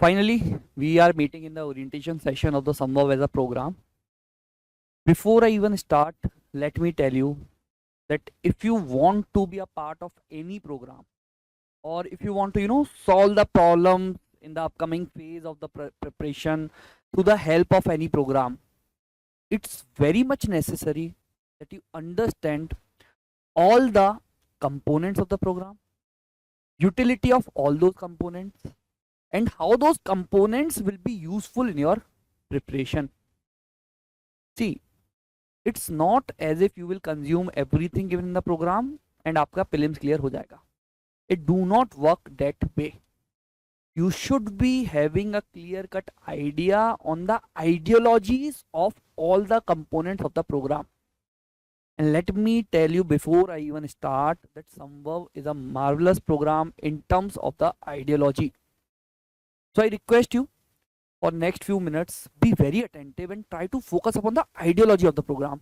Finally, we are meeting in the orientation session of the Sambhav as a program. Before I even start, let me tell you that if you want to be a part of any program, or if you want to, solve the problem in the upcoming phase of the preparation through the help of any program, it's very much necessary that you understand all the components of the program, utility of all those components, and how those components will be useful in your preparation. See, it's not as if you will consume everything given in the program and आपका prelims clear हो जाएगा. It do not work that way. You should be having a clear cut idea on the ideologies of all the components of the program. And let me tell you before I even start that Sambhav is a marvelous program in terms of the ideology. So I request you for next few minutes, be very attentive and try to focus upon the ideology of the program.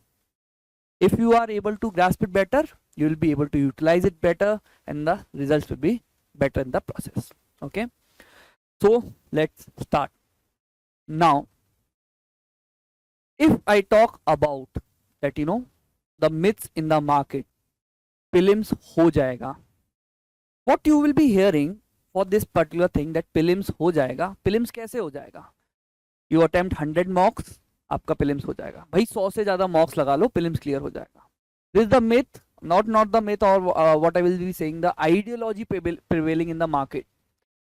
If you are able to grasp it better, you will be able to utilize it better and the results will be better in the process. Okay. So let's start. Now, if I talk about that, the myths in the market, prelims हो जाएगा. What you will be hearing for this particular thing that prelims हो जाएगा. Prelims कैसे हो जाएगा? You attempt 100 mocks, आपका prelims हो जाएगा. भाई 100 से ज़्यादा mocks लगा लो, prelims clear हो जाएगा. This is the myth, not the myth or what I will be saying, the ideology prevailing in the market.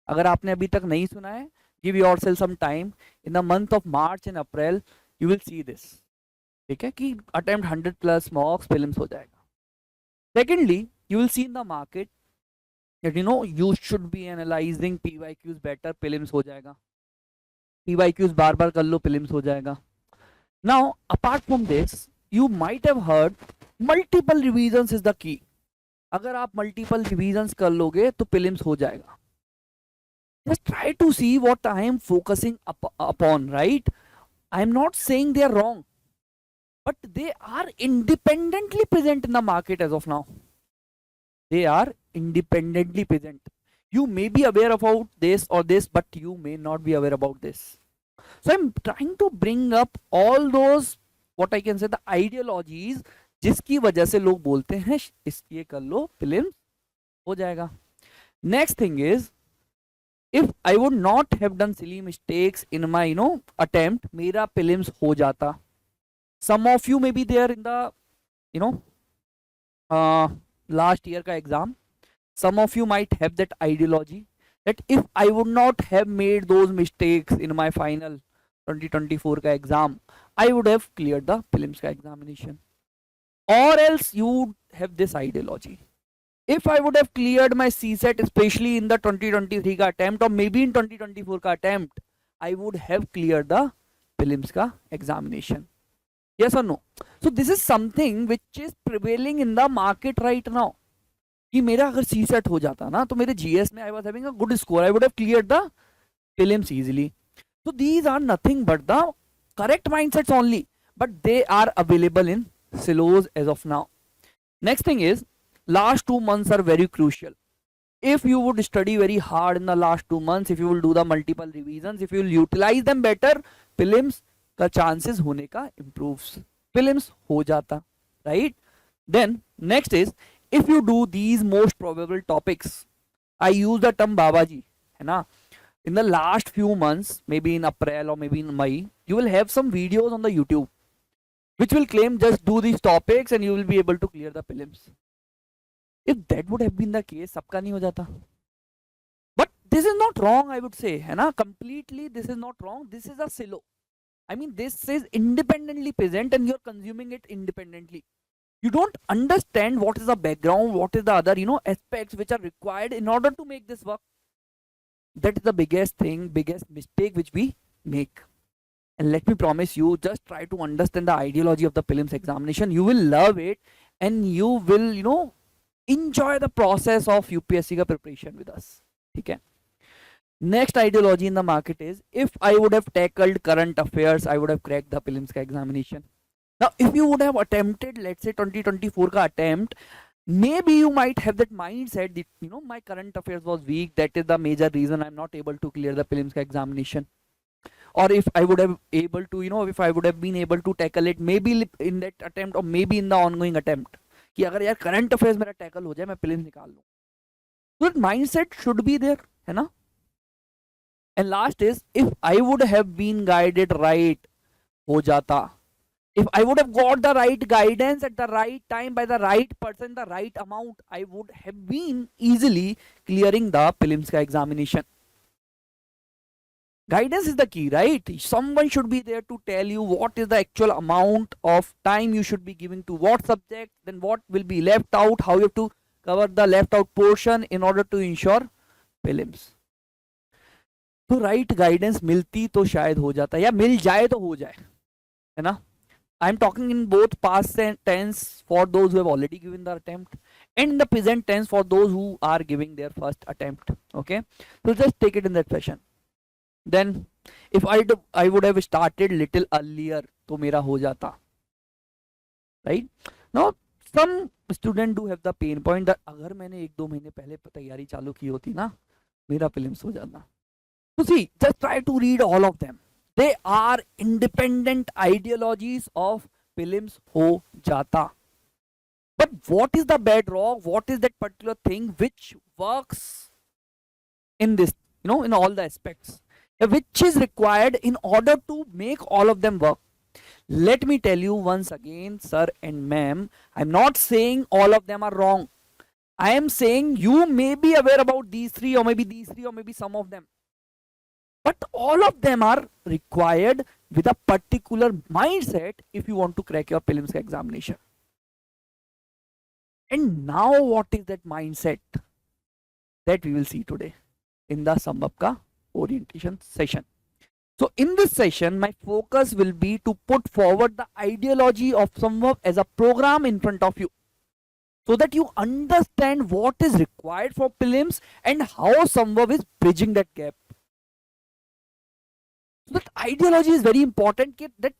अगर आपने अभी तक नहीं सुना है, give yourself some time. In the month of March and April, you will see this. ठीक है कि attempt 100 plus mocks, prelims हो जाएगा. Secondly, you will see in the market that you should be analyzing PYQs better, prelims हो जाएगा. PYQs बार बार कर लो, prelims हो जाएगा. Now, apart from this, you might have heard multiple revisions is the key. अगर आप multiple revisions कर लोगे तो prelims हो जाएगा. Just try to see what I am focusing upon, right? I am not saying they are wrong, but they are independently present in the market as of now. They are independently present. You may be aware about this or this, but you may not be aware about this. So I'm trying to bring up all those, what I can say, the ideologies जिसकी वजह से लोग बोलते हैं ये कर लो, prelims हो जाएगा. Next thing is, if I would not have done silly mistakes in my attempt, मेरा prelims हो जाता. Some of you may be there in the last year का exam. Some of you might have that ideology that if I would not have made those mistakes in my final 2024 का exam, I would have cleared the prelims का examination. Or else you would have this ideology. If I would have cleared my CSET, especially in the 2023 का attempt or maybe in 2024 का attempt, I would have cleared the prelims का examination. Yes or no? So this is something which is prevailing in the market right now. कि मेरा अगर CSET हो जाता ना तो मेरे GS में I was having a good score, I would have cleared the prelims easily. So these are nothing but the correct mindsets only, but they are available in silos as of now. Next thing is, last 2 months are very crucial. If you would study very hard in the last 2 months, if you will do the multiple revisions, if you will utilize them better, prelims का chances होने का improves. Prelims हो जाता, right? Then next is, if you do these most probable topics, I use the term Babaji, है ना? In the last few months, maybe in April or maybe in May, you will have some videos on the YouTube which will claim just do these topics and you will be able to clear the prelims. If that would have been the case, सबका नहीं हो जाता. But this is not wrong, I would say, है ना? Completely, this is not wrong. This is a silo. I mean, this is independently present and you're consuming it independently. You don't understand what is the background, what is the other, aspects which are required in order to make this work. That is the biggest thing, biggest mistake which we make. And let me promise you, just try to understand the ideology of the prelims examination. You will love it and you will, enjoy the process of UPSC ka preparation with us. Okay. Next ideology in the market is, if I would have tackled current affairs, I would have cracked the prelims ka examination. Now, if you would have attempted, let's say 2024 ka attempt, maybe you might have that mindset that my current affairs was weak, that is the major reason I'm not able to clear the prelims ka examination. Or if I would have able to if I would have been able to tackle it maybe in that attempt or maybe in the ongoing attempt कि अगर यार current affairs मेरा tackle हो जाए मैं prelims निकाल लूं. So that mindset should be there, है ना. And last is, if I would have been guided right, हो जाता. If I would have got the right guidance at the right time by the right person, the right amount, I would have been easily clearing the prelims ka examination. Guidance is the key, right? Someone should be there to tell you what is the actual amount of time you should be giving to what subject, then what will be left out, how you have to cover the left out portion in order to ensure prelims. तो right guidance मिलती तो शायद हो जाता, या मिल जाए तो हो जाए, है ना. I am talking in both past tense for those who have already given the attempt and in the present tense for those who are giving their first attempt. Okay, so just take it in that fashion. Then if I would have started little earlier तो मेरा हो जाता, right? Now some student do have the pain point that अगर मैंने 1-2 महीने पहले तैयारी चालू की होती ना मेरा प्रीलिम्स हो जाता. So see, just try to read all of them. They are independent ideologies of prelims ho jata. But what is the bedrock? What is that particular thing which works in this, in all the aspects, which is required in order to make all of them work? Let me tell you once again, sir and ma'am, I'm not saying all of them are wrong. I am saying you may be aware about these three, or maybe these three, or maybe some of them. But all of them are required with a particular mindset if you want to crack your prelims examination. And now what is that mindset? That we will see today in the Sambhav ka orientation session. So in this session, my focus will be to put forward the ideology of Sambhav as a program in front of you, so that you understand what is required for prelims and how Sambhav is bridging that gap. So that ideology is very important, that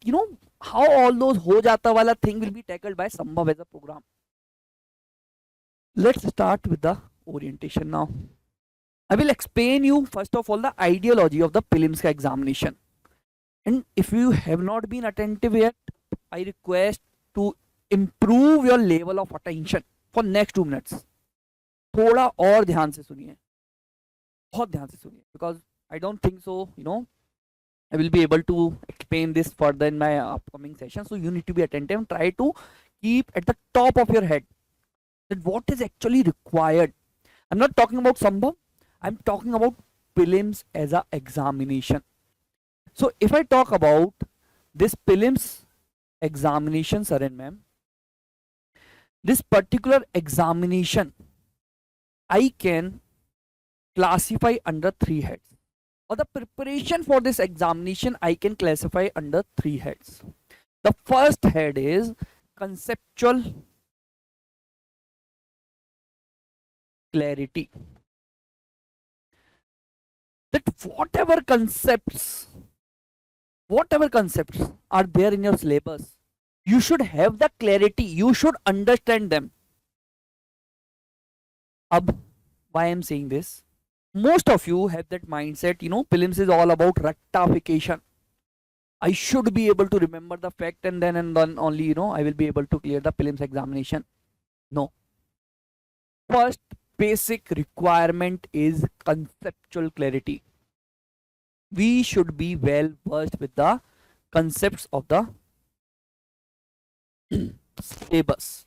how all those ho jata wala thing will be tackled by Sambhav as a program. Let's start with the orientation now. I will explain you first of all the ideology of the prelims examination. And if you have not been attentive yet, I request to improve your level of attention for next 2 minutes. थोड़ा और ध्यान से सुनिए, बहुत ध्यान से सुनिए, because I don't think so, I will be able to explain this further in my upcoming session. So you need to be attentive and try to keep at the top of your head that what is actually required. I'm not talking about Sambhav, I'm talking about prelims as a examination. So if I talk about this prelims examination, sir and ma'am, this particular examination I can classify under 3 heads, or the preparation for this examination I can classify under 3 heads. The first head is conceptual clarity. That whatever concepts are there in your syllabus, you should have the clarity, you should understand them. Why I'm saying this? Most of you have that mindset, prelims is all about rectification. I should be able to remember the fact and then only, I will be able to clear the prelims examination. No. First basic requirement is conceptual clarity. We should be well versed with the concepts of the syllabus.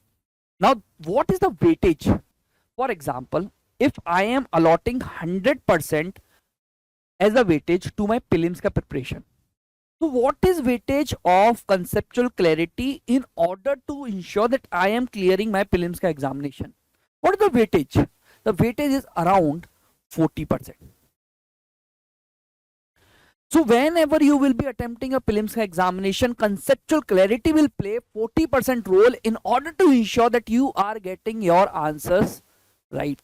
Now, what is the weightage? For example, if I am allotting 100% as a weightage to my prelims ka preparation, so what is weightage of conceptual clarity in order to ensure that I am clearing my prelims ka examination? What is the weightage? The weightage is around 40%. So whenever you will be attempting a prelims examination, conceptual clarity will play 40% role in order to ensure that you are getting your answers right.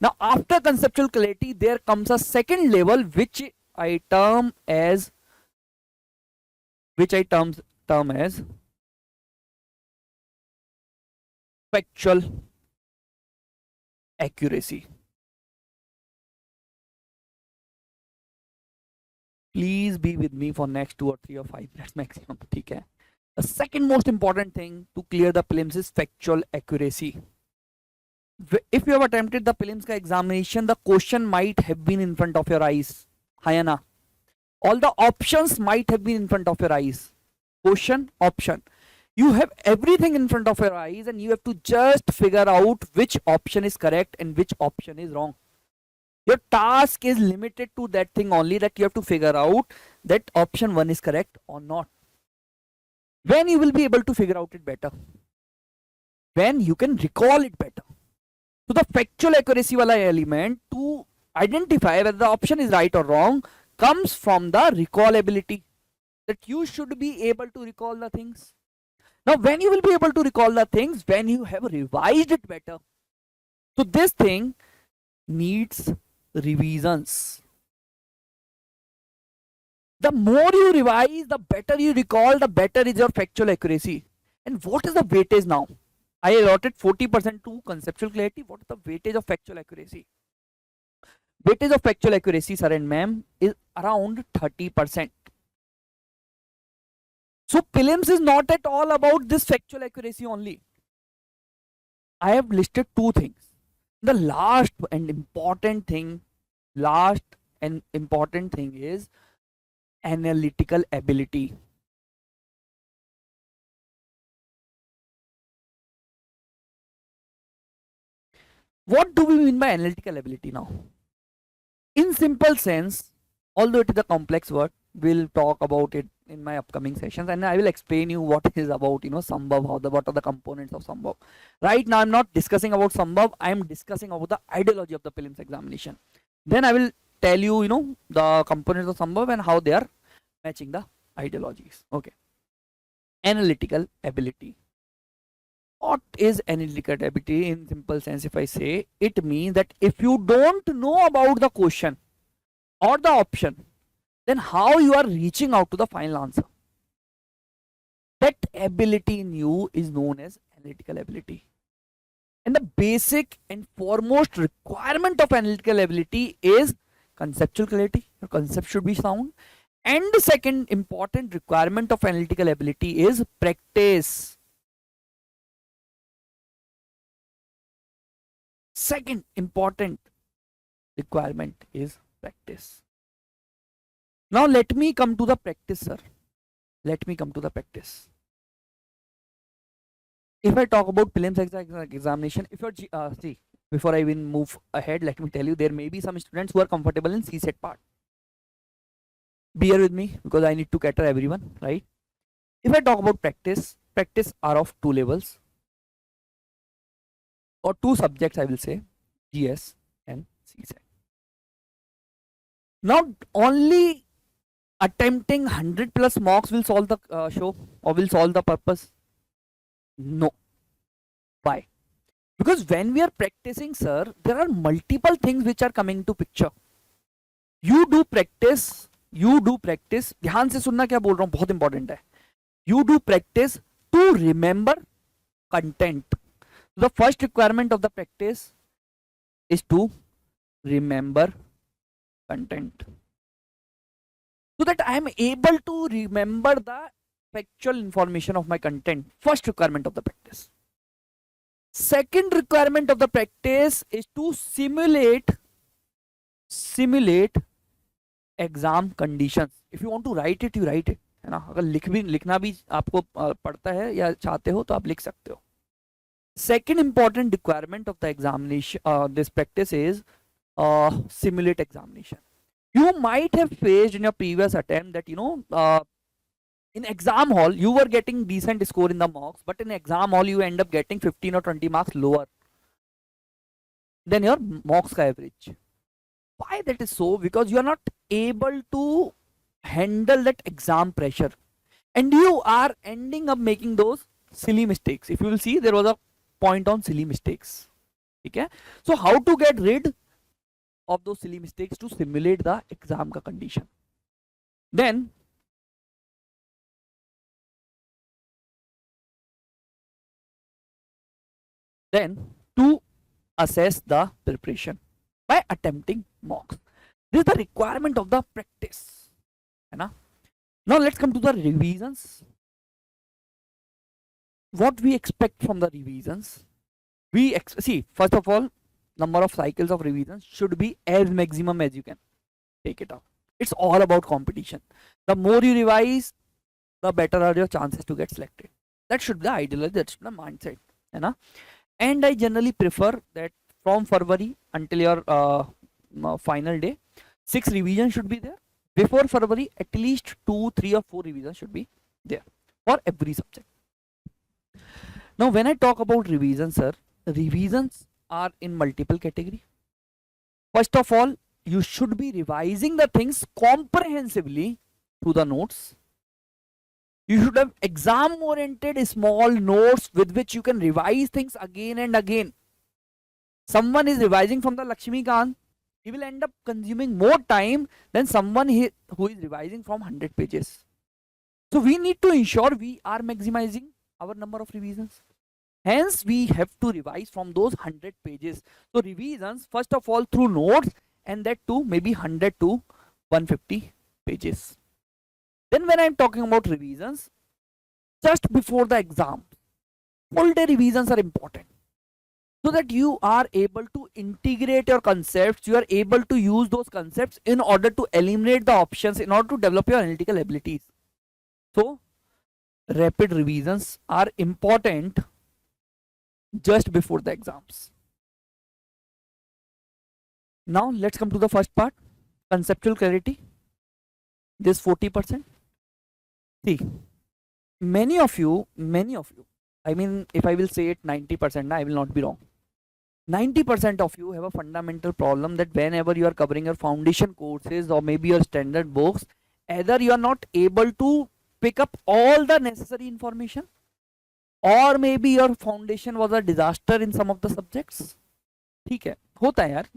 Now after conceptual clarity, there comes a second level which I term as factual accuracy. Please be with me for next 2 or 3 or 5 minutes maximum. ठीक है. The second most important thing to clear the prelims is factual accuracy. If you have attempted the prelims ka examination, the question might have been in front of your eyes. Hayana. All the options might have been in front of your eyes. Question, option. You have everything in front of your eyes and you have to just figure out which option is correct and which option is wrong. Your task is limited to that thing only, that you have to figure out that option 1 is correct or not. When you will be able to figure out it better? When you can recall it better. So the factual accuracy wala element to identify whether the option is right or wrong comes from the recallability, that you should be able to recall the things. Now when you will be able to recall the things? When you have revised it better. So this thing needs revisions. The more you revise, the better you recall, the better is your factual accuracy. And what is the weightage now? I allotted 40% to conceptual clarity. What is the weightage of factual accuracy? Weightage of factual accuracy, sir and ma'am, is around 30%. So prelims is not at all about this factual accuracy only. I have listed 2 things. The last and important thing is analytical ability. What do we mean by analytical ability now? In simple sense, although it is a complex word, we'll talk about it in my upcoming sessions and I will explain you what it is about, Sambhav, what are the components of Sambhav. Right now I'm not discussing about Sambhav, I am discussing about the ideology of the prelims examination. Then I will tell you, the components of Sambhav and how they are matching the ideologies. Okay. Analytical ability. What is analytical ability in simple sense? If I say, it means that if you don't know about the question or the option, then how you are reaching out to the final answer. That ability in you is known as analytical ability. And the basic and foremost requirement of analytical ability is conceptual clarity. Your concept should be sound. And the second important requirement of analytical ability is practice. Second important requirement is practice. Now let me come to the practice, sir. Let me come to the practice. If I talk about prelims examination, if you're see, before I even move ahead, let me tell you, there may be some students who are comfortable in CSET part. Bear with me because I need to cater everyone, right? If I talk about practice are of 2 levels or 2 subjects, I will say, GS and CSET. Not only attempting 100 plus mocks will solve the show or will solve the purpose. No. Why? Because when we are practicing, sir, there are multiple things which are coming to picture. You do practice. ध्यान से सुनना क्या बोल रहा हूं, बहुत important है. You do practice to remember content. The first requirement of the practice is to remember content, so that I am able to remember the factual information of my content. First requirement of the practice. Second requirement of the practice is to simulate exam conditions. If you want to write it, you write it, है ना. अगर लिखना भी आपको पड़ता है या चाहते हो तो आप लिख सकते हो. Second important requirement of the examination this practice is simulate examination. You might have faced in your previous attempt that in exam hall you were getting decent score in the mocks, but in exam hall you end up getting 15 or 20 marks lower than your mocks ka average. Why that is so? Because you are not able to handle that exam pressure and you are ending up making those silly mistakes. If you will see, there was a point on silly mistakes. Okay, so how to get rid of those silly mistakes? To simulate the exam ka condition. Then to assess the preparation by attempting mocks. This is the requirement of the practice, है ना? Now let's come to the revisions. What we expect from the revisions? We see, first of all, number of cycles of revisions should be as maximum as you can take it up. It's all about competition. The more you revise, the better are your chances to get selected. That should be the ideal, that should be the mindset, है ना? And I generally prefer that from February until your final day, 6 revisions should be there. Before February, at least 2, 3 or 4 revisions should be there for every subject. Now, when I talk about revisions, sir, revisions are in multiple category. First of all, you should be revising the things comprehensively through the notes. You should have exam oriented small notes with which you can revise things again and again. Someone is revising from the Lakshmikant, he will end up consuming more time than someone who is revising from 100 pages. So we need to ensure we are maximizing our number of revisions. Hence, we have to revise from those 100 pages. So revisions, first of all, through notes, and that too maybe 100 to 150 pages. Then when I'm talking about revisions, just before the exam, full day revisions are important, so that you are able to integrate your concepts, you are able to use those concepts in order to eliminate the options, in order to develop your analytical abilities. So rapid revisions are important just before the exams. Now let's come to the first part, conceptual clarity. This 40%. See, many of you, I mean, if I will say it 90%, I will not be wrong. 90% of you have a fundamental problem that whenever you are covering your foundation courses or maybe your standard books, either you are not able to pick up all the necessary information, or maybe your foundation was a disaster in some of the subjects. ठीक है, होता है यार,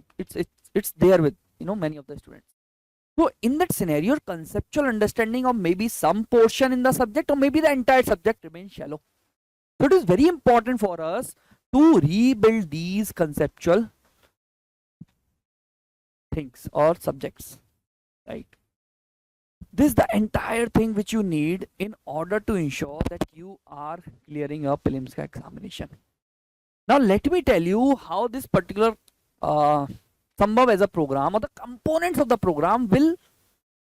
it's there with many of the students. So in that scenario, your conceptual understanding of maybe some portion in the subject or maybe the entire subject remains shallow. So it is very important for us to rebuild these conceptual things or subjects, right? This is the entire thing which you need in order to ensure that you are clearing your prelims examination. Now let me tell you how this particular Sambhav as a program or the components of the program will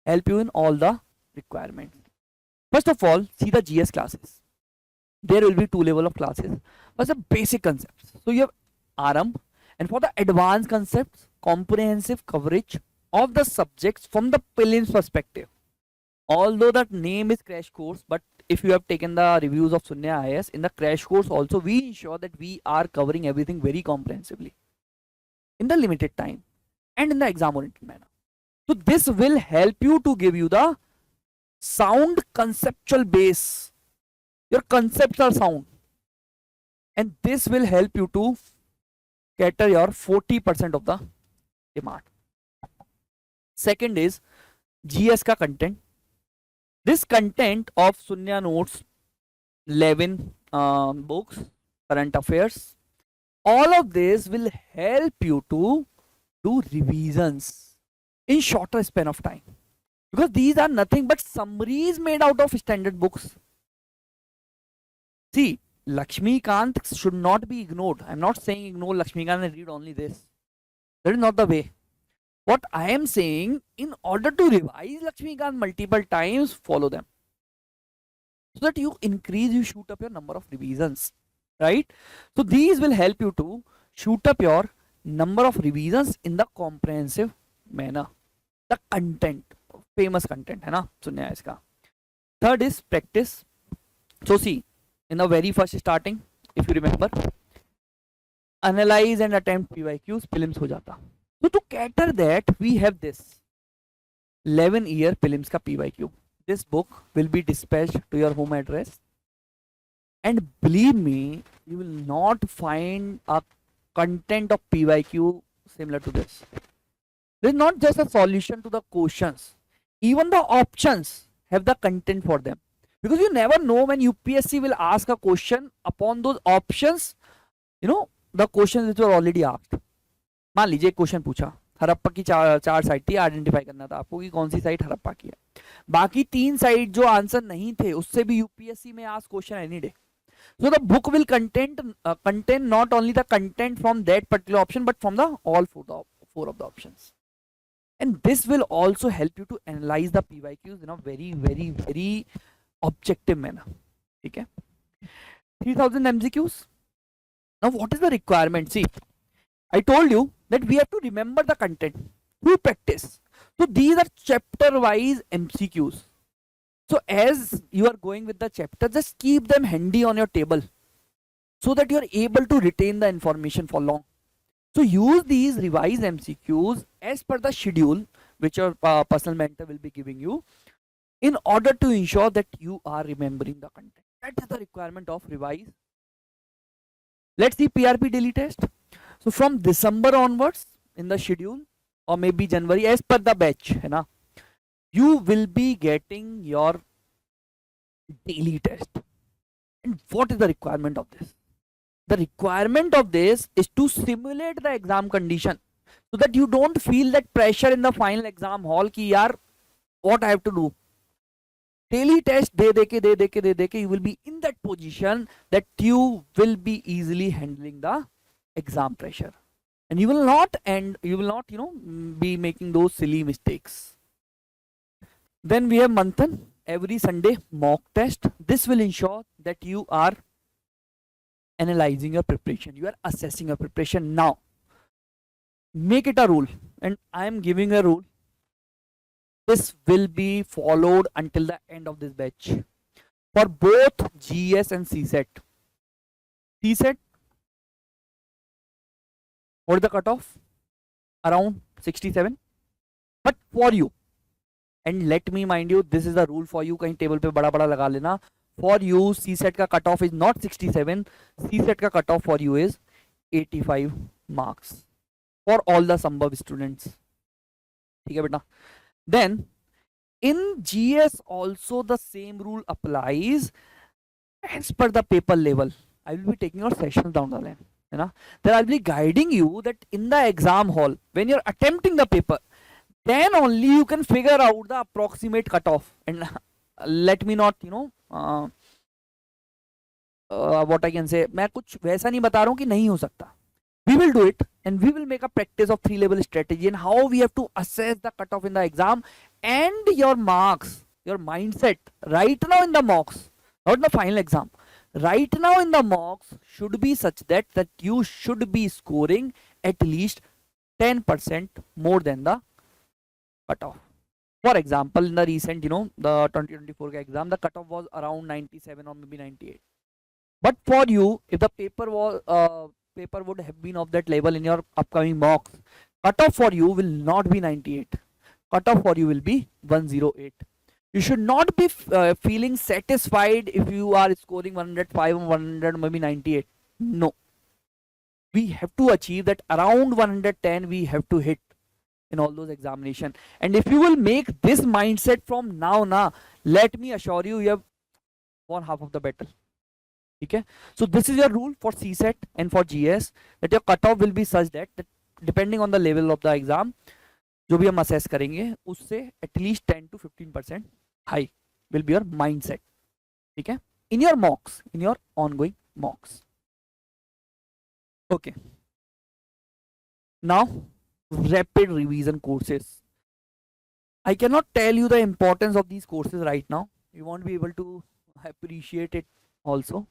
help you in all the requirements. First of all, see the GS classes. There will be 2 levels of classes. First, the basic concepts. So you have Arambh, and for the advanced concepts, comprehensive coverage of the subjects from the prelims perspective. Although that name is crash course, but if you have taken the reviews of Sunya IAS, in the crash course also we ensure that we are covering everything very comprehensively in the limited time and in the exam oriented manner. So this will help you to give you the sound conceptual base. Your concepts are sound, and this will help you to cater your 40% of the demand. Second is GS ka content. This content of Sunya notes, 11 books, current affairs, all of this will help you to do revisions in shorter span of time, because these are nothing but summaries made out of standard books. See, Lakshmikant should not be ignored. I'm not saying ignore Lakshmikant and read only this. That is not the way. What I am saying, in order to revise Lakshmikant multiple times, follow them, so that you shoot up your number of revisions, right? So these will help you to shoot up your number of revisions in the comprehensive manner. The content, famous content, है ना, सुनने इसका. Third is practice. So see, in the very first starting, if you remember, analyze and attempt PYQs, prelims हो जाता. So to cater that, we have this 11-year prelims ka PYQ. This book will be dispatched to your home address, and believe me, you will not find a content of PYQ similar to this. This is not just a solution to the questions, even the options have the content for them, because you never know when UPSC will ask a question upon those options, the questions which were already asked. मान लीजिए एक question पूछा, हड़प्पा की चार site थी, identify करना था आपको कि कौन सी साइट हड़प्पा की है। बाकी 3 साइट जो आंसर नहीं थे उससे भी यूपीएससी में ask question any day. So the book will contain not only the content from that particular option but from the all four of the options. And this will also help you to analyze the PYQs in a very objective manner. Okay, 3000 MCQs. Now what is the requirement? See, I told you that we have to remember the content through practice. So these are chapter wise MCQs. So as you are going with the chapter, just keep them handy on your table so that you are able to retain the information for long. So use these revised MCQs as per the schedule which your personal mentor will be giving you in order to ensure that you are remembering the content. That is the requirement of revise. Let's see PRP daily test. So from December onwards in the schedule, or maybe January, as per the batch, है ना, you will be getting your daily test. And what is the requirement of this? The requirement of this is to simulate the exam condition so that you don't feel that pressure in the final exam hall ki yaar what I have to do. Daily test de deke you will be in that position that you will be easily handling the exam pressure, and you will not be making those silly mistakes. Then we have Manthan, every Sunday mock test. This will ensure that you are analyzing your preparation, you are assessing your preparation. Now make it a rule, and I am giving a rule. This will be followed until the end of this batch for both GS and CSET. CSET, what is the cutoff? Around 67. But for you, and let me mind you, this is the rule for you, कहीं table पे बड़ा बड़ा लगा लेना. For you, CSET का cutoff is not 67. CSET का cutoff for you is 85 marks for all the Sambhav students. ठीक है बेटा. Then in GS also the same rule applies as per the paper level. I will be taking your sessions down the line. You know, then I'll be guiding you that in the exam hall when you're attempting the paper, then only you can figure out the approximate cutoff. And let me not what I can say, मैं कुछ वैसा नहीं बता रहा हूँ कि नहीं हो सकता. We will do it, and we will make a practice of 3-level strategy and how we have to assess the cutoff in the exam and your marks, your mindset right now in the mocks, not in the final exam. Right now in the mocks should be such that you should be scoring at least 10% more than the cutoff. For example, in the recent, the 2024 exam, the cutoff was around 97 or maybe 98. But for you, if the paper would have been of that level in your upcoming mocks, cutoff for you will not be 98. Cutoff for you will be 108. You should not be feeling satisfied if you are scoring 105 or 100, maybe 98. No. We have to achieve that around 110 we have to hit in all those examinations. And if you will make this mindset from now, let me assure you, you have won half of the battle. Okay? So this is your rule for CSET and for GS, that your cutoff will be such that depending on the level of the exam, जो भी हम assess करेंगे उससे at least 10 to 15% high will be your mindset. ठीक है? In your mocks, in your ongoing mocks. Okay. Now, rapid revision courses. I cannot tell you the importance of these courses right now. You won't be able to appreciate it also.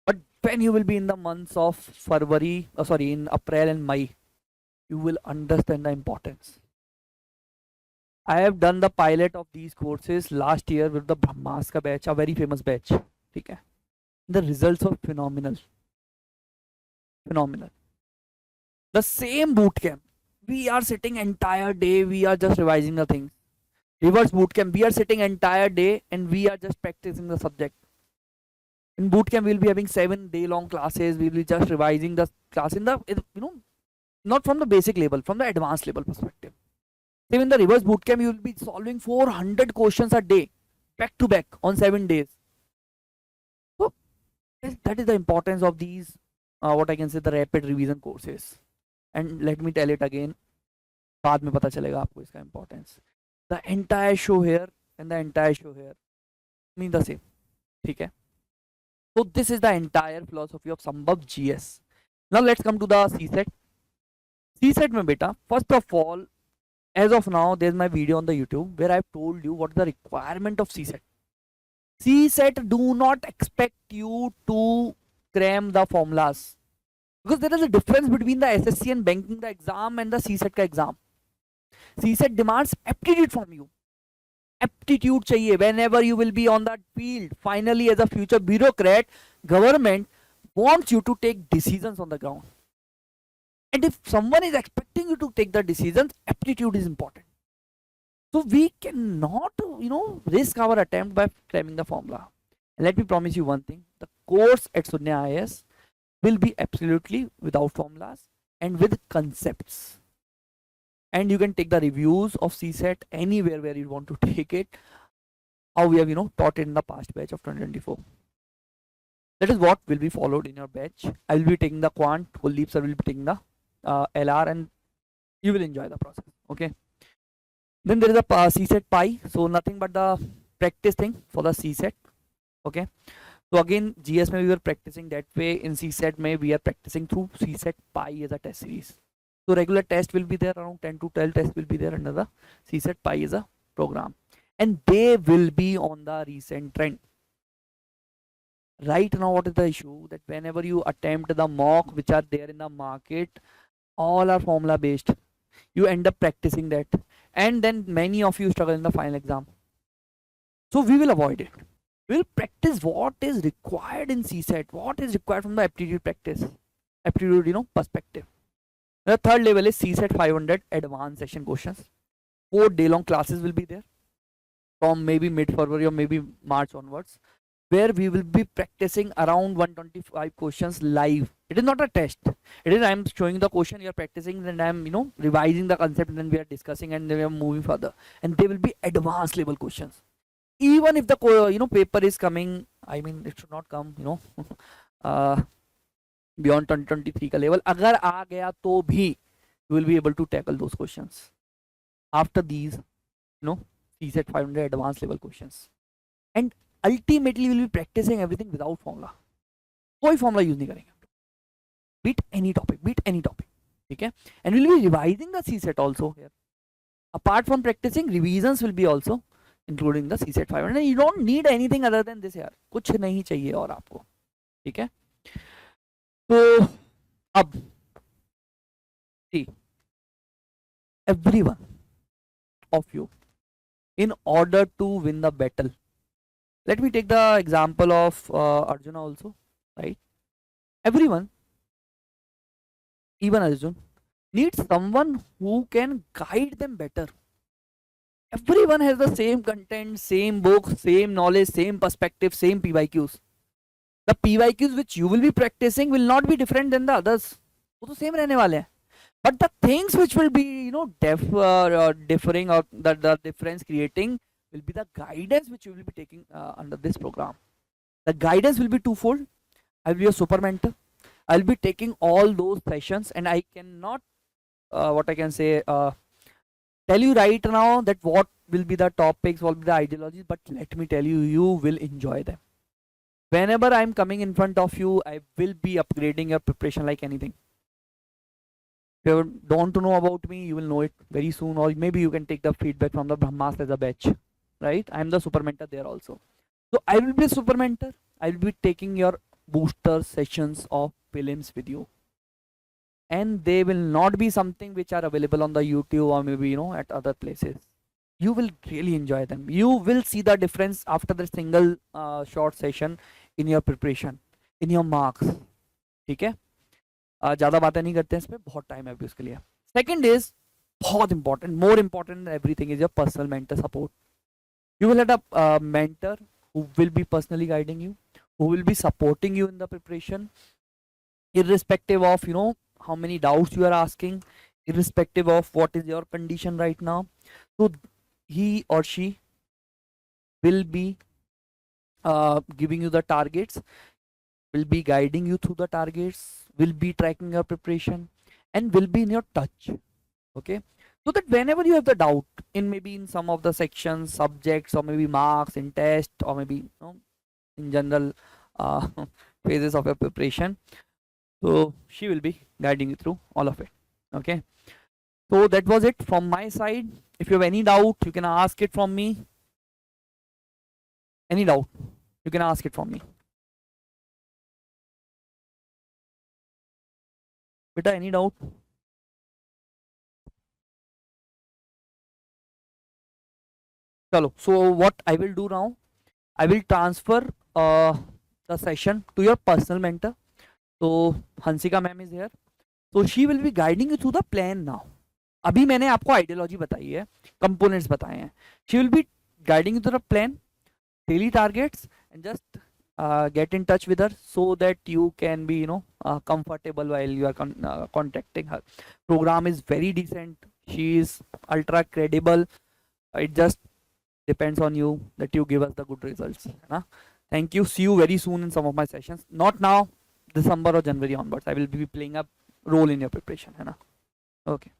But when you will be in the months of February, in April and May, you will understand the importance. I have done the pilot of these courses last year with the Brahmaska batch, a very famous batch. Okay. The results were phenomenal. Phenomenal. The same boot camp. We are sitting entire day, we are just revising the things. Reverse boot camp, we are sitting entire day and we are just practicing the subject. In boot camp, we will be having 7-day long classes. We will be just revising the class in the, not from the basic level, from the advanced level perspective. Same in the reverse boot camp, you will be solving 400 questions a day, back to back on 7 days. So that is the importance of these what I can say, the rapid revision courses. And let me tell it again, बाद में पता चलेगा आपको इसका importance. The entire show here and the entire show here mean the same. ठीक है? So this is the entire philosophy of Sambhav GS. Now let's come to the CSET. CSET में बेटा, first of all, as of now, there's my video on the YouTube where I've told you what is the requirement of CSET. CSET do not expect you to cram the formulas, because there is a difference between the SSC and banking the exam and the CSET का exam. CSET demands aptitude from you. Aptitude चाहिए whenever you will be on that field. Finally, as a future bureaucrat, government wants you to take decisions on the ground. And if someone is expecting you to take the decisions, aptitude is important. So we cannot, risk our attempt by cramming the formula. And let me promise you one thing: the course at Sunya IAS will be absolutely without formulas and with concepts. And you can take the reviews of CSET anywhere where you want to take it, how we have taught it in the past batch of 2024. That is what will be followed in your batch. I will be taking the quant, Kuldeep sir will be taking the LR, and you will enjoy the process. Okay, then there is a CSET Pi, so nothing but the practice thing for the CSET. Okay, so again GS may we were practicing that way. In CSET may we are practicing through CSET Pi as a test series. So regular test will be there, around 10 to 12 tests will be there under the CSET Pi is a program, and they will be on the recent trend. Right now, what is the issue? That whenever you attempt the mock which are there in the market, all are formula based. You end up practicing that, and then many of you struggle in the final exam. So we will avoid it. We will practice what is required in CSET, what is required from the aptitude practice, aptitude perspective. The third level is CSET 500 advanced session questions. 4-day long classes will be there from maybe mid-February or maybe March onwards, where we will be practicing around 125 questions live. It is not a test. It is I am showing the question, you are practicing, and I am revising the concept, and then we are discussing, and then we are moving further. And they will be advanced level questions. Even if the paper is coming, I mean it should not come beyond 2023 का level. अगर आ गया तो भी you will be able to tackle those questions. After these, CSET 500 advanced level questions, and ultimately we'll be practicing everything without formula. कोई formula use नहीं करेंगे. Beat any topic, ठीक है? And we'll be revising the CSET also here. Apart from practicing, revisions will be also including the CSET 500. You don't need anything other than this यार. कुछ नहीं चाहिए और आपको, ठीक है? तो अब see, every one of you, in order to win the battle, let me take the example of Arjuna also, right? Everyone, even Arjun, needs someone who can guide them better. Everyone has the same content, same book, same knowledge, same perspective, same PYQs. The PYQs which you will be practicing will not be different than the others. वो तो same रहने वाले हैं. But the things which will be differing, or the difference creating, will be the guidance which you will be taking under this program. The guidance will be twofold. I will be a super mentor. I will be taking all those sessions, and I cannot what I can say tell you right now that what will be the topics, what will be the ideologies, but let me tell you, you will enjoy them. Whenever I am coming in front of you, I will be upgrading your preparation like anything. If you don't know about me, you will know it very soon, or maybe you can take the feedback from the Brahmas as a batch, right? I am the super mentor there also. So I will be a super mentor. I will be taking your booster sessions of prelims with you, and they will not be something which are available on the YouTube or maybe at other places. You will really enjoy them. You will see the difference after the single short session in your preparation, in your marks. ठीक है? ज़्यादा बातें नहीं करते हैं इस पे, बहुत टाइम है अभी उसके लिए. Second is बहुत important, more important than everything is your personal mentor support. You will have a mentor who will be personally guiding you, who will be supporting you in the preparation, irrespective of how many doubts you are asking, irrespective of what is your condition right now. So he or she will be giving you the targets, will be guiding you through the targets, will be tracking your preparation and will be in your touch. Okay, so that whenever you have the doubt in maybe in some of the sections, subjects, or maybe marks in test, or maybe in general uh, phases of your preparation, so she will be guiding you through all of it. Okay, so that was it from my side. If you have any doubt, you can ask it from me. Any doubt, you can ask it from me. Beta, any doubt? Chalo. So what I will do now, I will transfer the session to your personal mentor. So Hansika ma'am is here. So she will be guiding you through the plan now. अभी मैंने आपको ideology बताई है, components बताए हैं. She will be guiding you through the plan, daily targets, and just get in touch with her so that you can be comfortable while you are contacting her. Program is very decent, she is ultra credible. It just depends on you that you give us the good results, है ना. Thank you, see you very soon in some of my sessions, not now, December or January onwards I will be playing a role in your preparation, है ना. Okay.